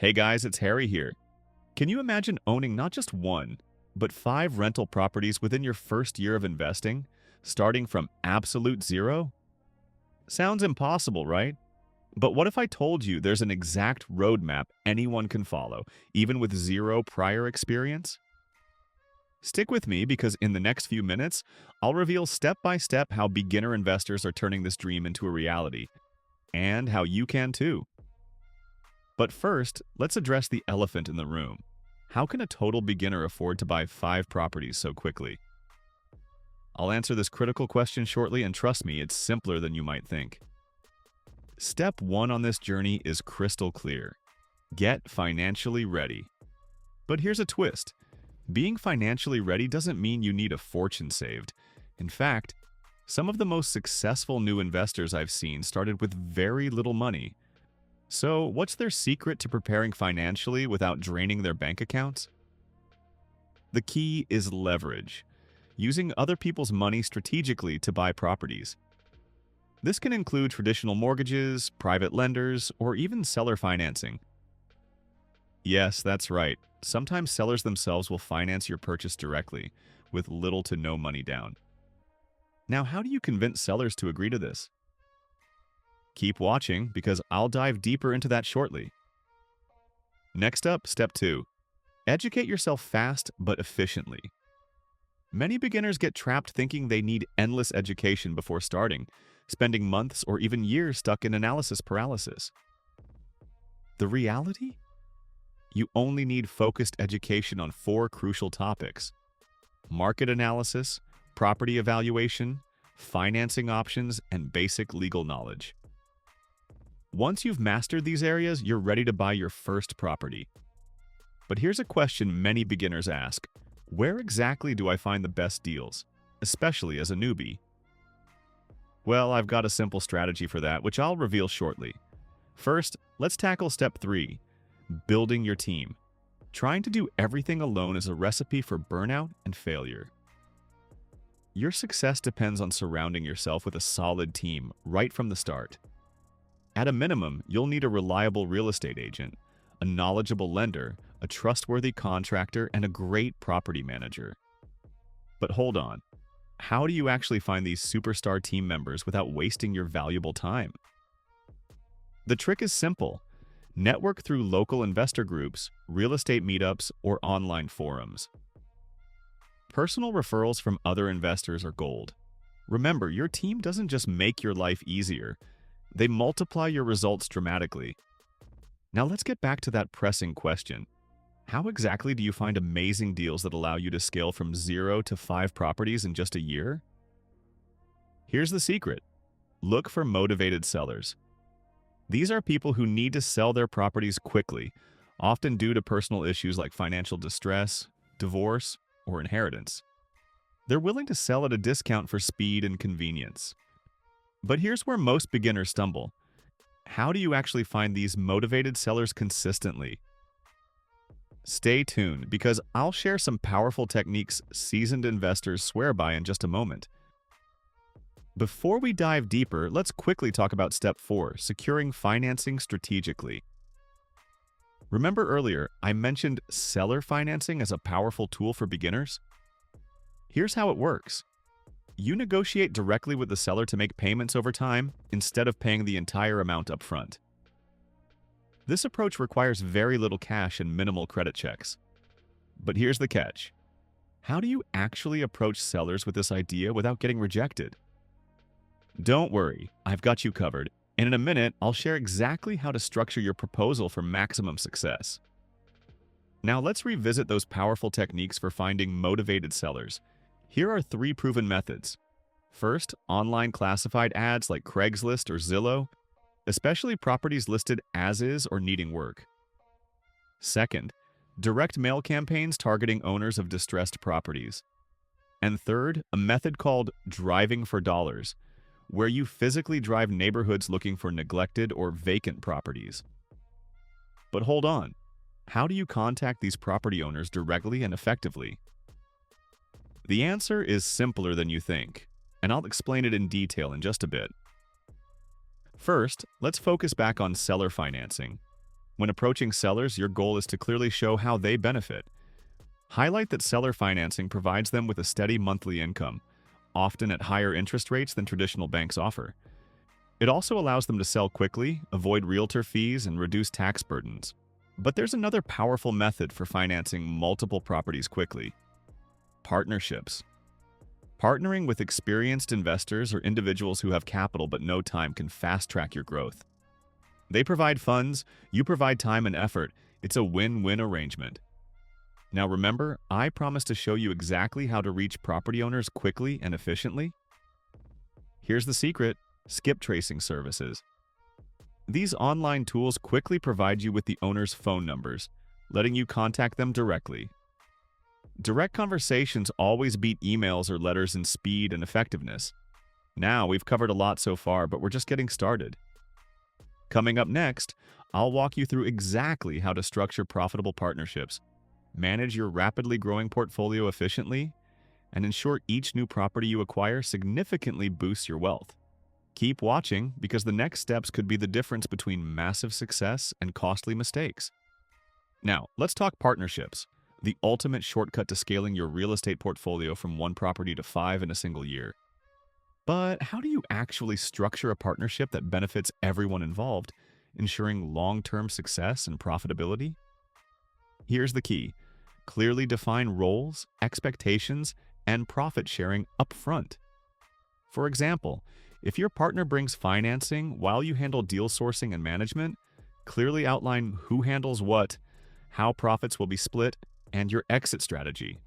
Hey guys, it's Harry here. Can you imagine owning not just one, but five rental properties within your first year of investing, starting from absolute zero? Sounds impossible, right? But what if I told you there's an exact roadmap anyone can follow, even with zero prior experience? Stick with me because in the next few minutes, I'll reveal step by step how beginner investors are turning this dream into a reality, and how you can too. But first, let's address the elephant in the room. How can a total beginner afford to buy five properties so quickly? I'll answer this critical question shortly, and trust me, it's simpler than you might think. Step one on this journey is crystal clear. Get financially ready. But here's a twist. Being financially ready doesn't mean you need a fortune saved. In fact, some of the most successful new investors I've seen started with very little money. So, what's their secret to preparing financially without draining their bank accounts? The key is leverage, using other people's money strategically to buy properties. This can include traditional mortgages, private lenders, or even seller financing. Yes, that's right. Sometimes sellers themselves will finance your purchase directly, with little to no money down. Now, how do you convince sellers to agree to this? Keep watching because I'll dive deeper into that shortly. Next up, step two. Educate yourself fast but efficiently. Many beginners get trapped thinking they need endless education before starting, spending months or even years stuck in analysis paralysis. The reality? You only need focused education on four crucial topics: market analysis, property evaluation, financing options, and basic legal knowledge. Once you've mastered these areas, you're ready to buy your first property. But here's a question many beginners ask. Where exactly do I find the best deals, especially as a newbie? Well, I've got a simple strategy for that, which I'll reveal shortly. First, let's tackle step three, building your team. Trying to do everything alone is a recipe for burnout and failure. Your success depends on surrounding yourself with a solid team right from the start. At a minimum, you'll need a reliable real estate agent, a knowledgeable lender, a trustworthy contractor, and a great property manager. But hold on. How do you actually find these superstar team members without wasting your valuable time? The trick is simple. Network through local investor groups, real estate meetups, or online forums. Personal referrals from other investors are gold. Remember, your team doesn't just make your life easier, they multiply your results dramatically. Now let's get back to that pressing question. How exactly do you find amazing deals that allow you to scale from 0 to 5 properties in just a year? Here's the secret. Look for motivated sellers. These are people who need to sell their properties quickly, often due to personal issues like financial distress, divorce, or inheritance. They're willing to sell at a discount for speed and convenience. But here's where most beginners stumble. How do you actually find these motivated sellers consistently? Stay tuned because I'll share some powerful techniques seasoned investors swear by in just a moment. Before we dive deeper, let's quickly talk about step 4, securing financing strategically. Remember earlier, I mentioned seller financing as a powerful tool for beginners? Here's how it works. You negotiate directly with the seller to make payments over time instead of paying the entire amount upfront. This approach requires very little cash and minimal credit checks. But here's the catch. How do you actually approach sellers with this idea without getting rejected? Don't worry, I've got you covered, and in a minute, I'll share exactly how to structure your proposal for maximum success. Now let's revisit those powerful techniques for finding motivated sellers. Here are 3 proven methods. First, online classified ads like Craigslist or Zillow, especially properties listed as is or needing work. Second, direct mail campaigns targeting owners of distressed properties. And third, a method called driving for dollars, where you physically drive neighborhoods looking for neglected or vacant properties. But hold on, how do you contact these property owners directly and effectively? The answer is simpler than you think, and I'll explain it in detail in just a bit. First, let's focus back on seller financing. When approaching sellers, your goal is to clearly show how they benefit. Highlight that seller financing provides them with a steady monthly income, often at higher interest rates than traditional banks offer. It also allows them to sell quickly, avoid realtor fees, and reduce tax burdens. But there's another powerful method for financing multiple properties quickly: partnerships. Partnering with experienced investors or individuals who have capital but no time can fast-track your growth. They provide funds, you provide time and effort. It's a win-win arrangement. Now remember, I promised to show you exactly how to reach property owners quickly and efficiently. Here's the secret: skip tracing services. These online tools quickly provide you with the owner's phone numbers, letting you contact them directly. Direct conversations always beat emails or letters in speed and effectiveness. Now, we've covered a lot so far, but we're just getting started. Coming up next, I'll walk you through exactly how to structure profitable partnerships, manage your rapidly growing portfolio efficiently, and ensure each new property you acquire significantly boosts your wealth. Keep watching, because the next steps could be the difference between massive success and costly mistakes. Now, let's talk partnerships, the ultimate shortcut to scaling your real estate portfolio from one property to 5 in a single year. But how do you actually structure a partnership that benefits everyone involved, ensuring long-term success and profitability? Here's the key: clearly define roles, expectations, and profit sharing upfront. For example, if your partner brings financing while you handle deal sourcing and management, clearly outline who handles what, how profits will be split, and your exit strategy.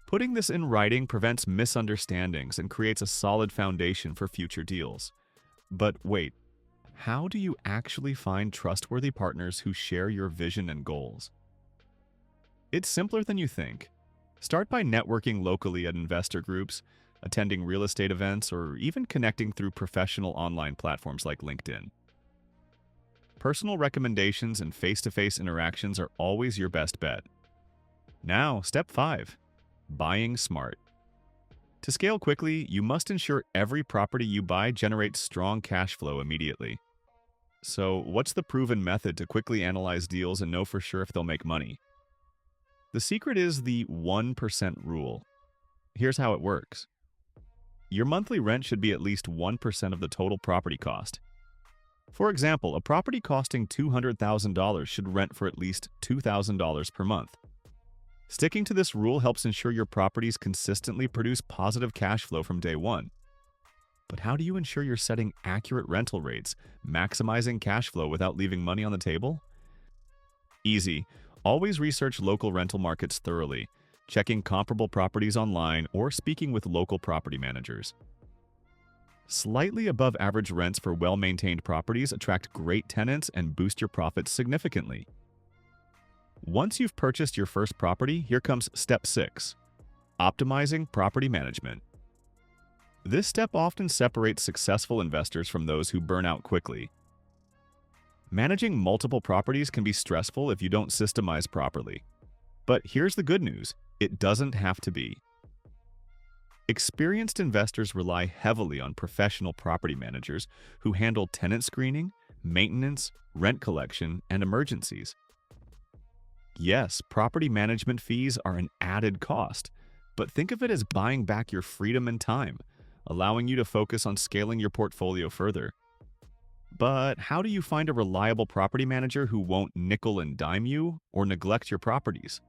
Putting this in writing prevents misunderstandings and creates a solid foundation for future deals. But wait, how do you actually find trustworthy partners who share your vision and goals? It's simpler than you think. Start by networking locally at investor groups, attending real estate events, or even connecting through professional online platforms like LinkedIn. Personal recommendations and face-to-face interactions are always your best bet. Now, step 5. Buying smart. To scale quickly, you must ensure every property you buy generates strong cash flow immediately. So, what's the proven method to quickly analyze deals and know for sure if they'll make money? The secret is the 1% rule. Here's how it works. Your monthly rent should be at least 1% of the total property cost. For example, a property costing $200,000 should rent for at least $2,000 per month. Sticking to this rule helps ensure your properties consistently produce positive cash flow from day one. But how do you ensure you're setting accurate rental rates, maximizing cash flow without leaving money on the table? Easy. Always research local rental markets thoroughly, checking comparable properties online or speaking with local property managers. Slightly above average rents for well-maintained properties attract great tenants and boost your profits significantly. Once you've purchased your first property, here comes step 6, optimizing property management. This step often separates successful investors from those who burn out quickly. Managing multiple properties can be stressful if you don't systemize properly. But here's the good news: it doesn't have to be. Experienced investors rely heavily on professional property managers who handle tenant screening, maintenance, rent collection, and emergencies. Yes, property management fees are an added cost, but think of it as buying back your freedom and time, allowing you to focus on scaling your portfolio further. But how do you find a reliable property manager who won't nickel and dime you or neglect your properties?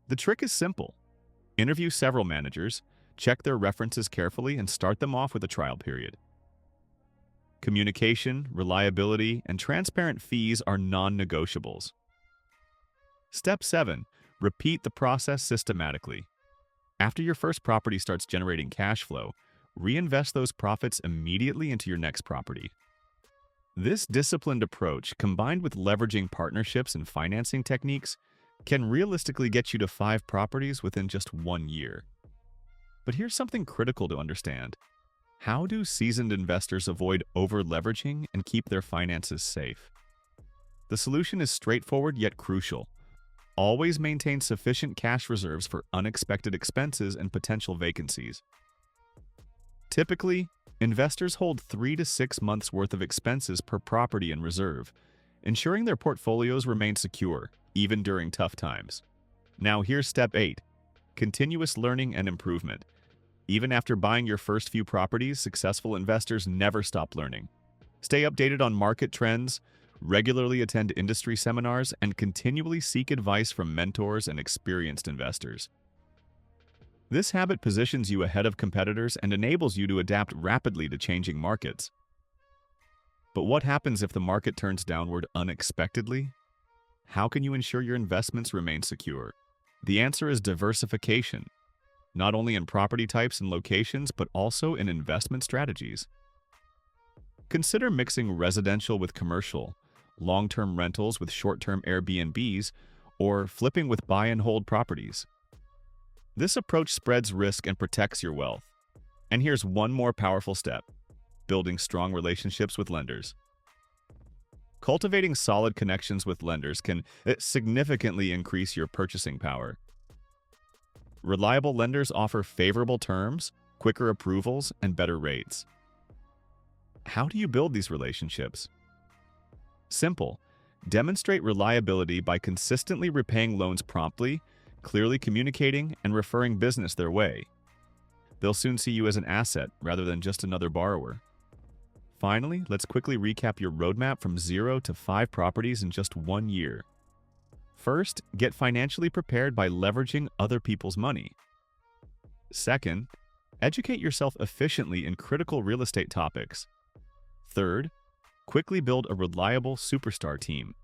The trick is simple. Interview several managers, check their references carefully, and start them off with a trial period. Communication, reliability, and transparent fees are non-negotiables. Step 7. Repeat the process systematically. After your first property starts generating cash flow, reinvest those profits immediately into your next property. This disciplined approach, combined with leveraging partnerships and financing techniques, can realistically get you to 5 properties within just 1 year. But here's something critical to understand. How do seasoned investors avoid over-leveraging and keep their finances safe? The solution is straightforward yet crucial. Always maintain sufficient cash reserves for unexpected expenses and potential vacancies. Typically, investors hold 3 to 6 months' worth of expenses per property in reserve, ensuring their portfolios remain secure, even during tough times. Now here's step 8. Continuous learning and improvement. Even after buying your first few properties, successful investors never stop learning. Stay updated on market trends, regularly attend industry seminars, and continually seek advice from mentors and experienced investors. This habit positions you ahead of competitors and enables you to adapt rapidly to changing markets. But what happens if the market turns downward unexpectedly? How can you ensure your investments remain secure? The answer is diversification, not only in property types and locations, but also in investment strategies. Consider mixing residential with commercial, long-term rentals with short-term Airbnbs, or flipping with buy-and-hold properties. This approach spreads risk and protects your wealth. And here's one more powerful step: building strong relationships with lenders. Cultivating solid connections with lenders can significantly increase your purchasing power. Reliable lenders offer favorable terms, quicker approvals, and better rates. How do you build these relationships? Simple. Demonstrate reliability by consistently repaying loans promptly, clearly communicating, and referring business their way. They'll soon see you as an asset rather than just another borrower. Finally, let's quickly recap your roadmap from 0 to 5 properties in just 1 year. First, get financially prepared by leveraging other people's money. Second, educate yourself efficiently in critical real estate topics. Third, quickly build a reliable superstar team.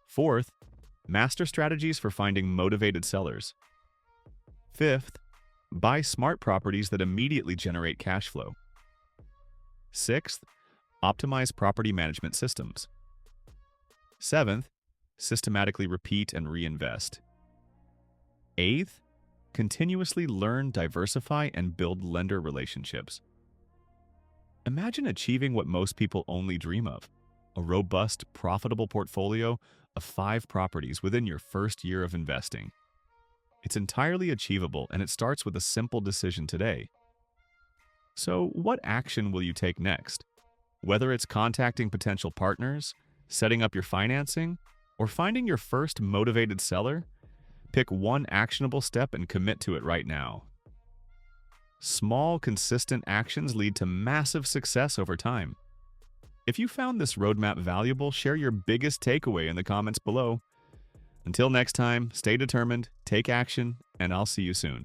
Fourth, master strategies for finding motivated sellers. Fifth, buy smart properties that immediately generate cash flow. Sixth, optimize property management systems. Seventh, systematically repeat and reinvest. Eighth, continuously learn, diversify, and build lender relationships. Imagine achieving what most people only dream of: a robust, profitable portfolio of 5 properties within your first year of investing. It's entirely achievable, and it starts with a simple decision today. So, what action will you take next? Whether it's contacting potential partners, setting up your financing, or finding your first motivated seller, pick one actionable step and commit to it right now. Small, consistent actions lead to massive success over time. If you found this roadmap valuable, share your biggest takeaway in the comments below. Until next time, stay determined, take action, and I'll see you soon.